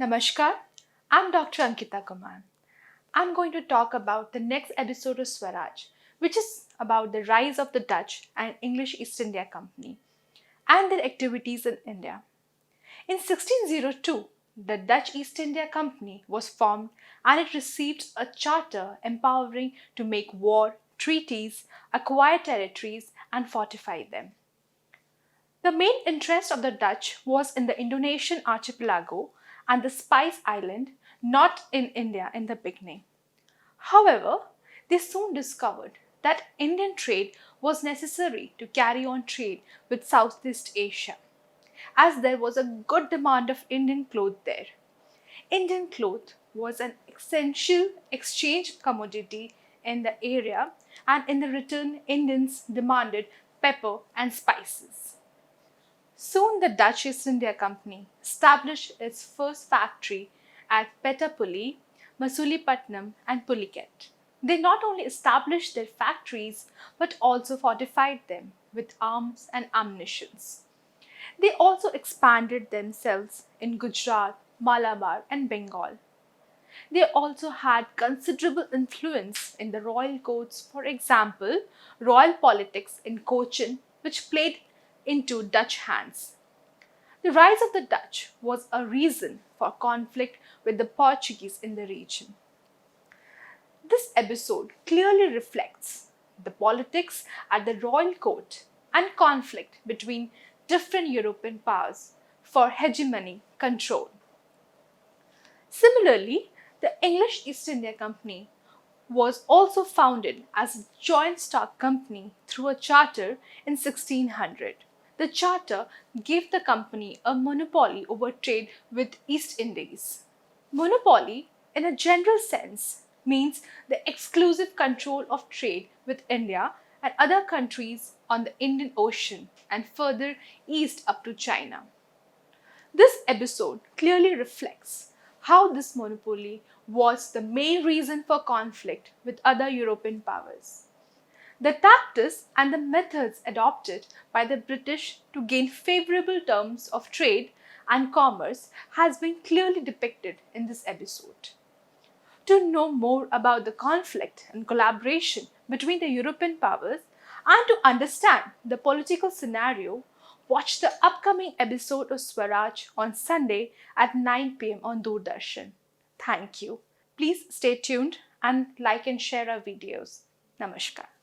Namaskar, I'm Dr. Ankita Kumar. I'm going to talk about the next episode of Swaraj, which is about the rise of the Dutch and English East India Company and their activities in India. In 1602, the Dutch East India Company was formed and it received a charter empowering to make war, treaties, acquire territories, and fortify them. The main interest of the Dutch was in the Indonesian archipelago and the Spice Island, not in India in the beginning. However, they soon discovered that Indian trade was necessary to carry on trade with Southeast Asia, as there was a good demand of Indian cloth there. Indian cloth was an essential exchange commodity in the area, and in the return, Indians demanded pepper and spices. Soon the Dutch East India Company established its first factory at Pettapulli, Masulipattnam and Pulicat. They not only established their factories but also fortified them with arms and ammunitions. They also expanded themselves in Gujarat, Malabar and Bengal. They also had considerable influence in the royal courts, for example, royal politics in Cochin, which played into Dutch hands. The rise of the Dutch was a reason for conflict with the Portuguese in the region. This episode clearly reflects the politics at the royal court and conflict between different European powers for hegemony control. Similarly, the English East India Company was also founded as a joint stock company through a charter in 1600. The charter gave the company a monopoly over trade with East Indies. Monopoly, in a general sense, means the exclusive control of trade with India and other countries on the Indian Ocean and further east up to China. This episode clearly reflects how this monopoly was the main reason for conflict with other European powers. The tactics and the methods adopted by the British to gain favorable terms of trade and commerce has been clearly depicted in this episode. To know more about the conflict and collaboration between the European powers and to understand the political scenario, watch the upcoming episode of Swaraj on Sunday at 9 p.m. on Doordarshan. Thank you. Please stay tuned and like and share our videos. Namaskar.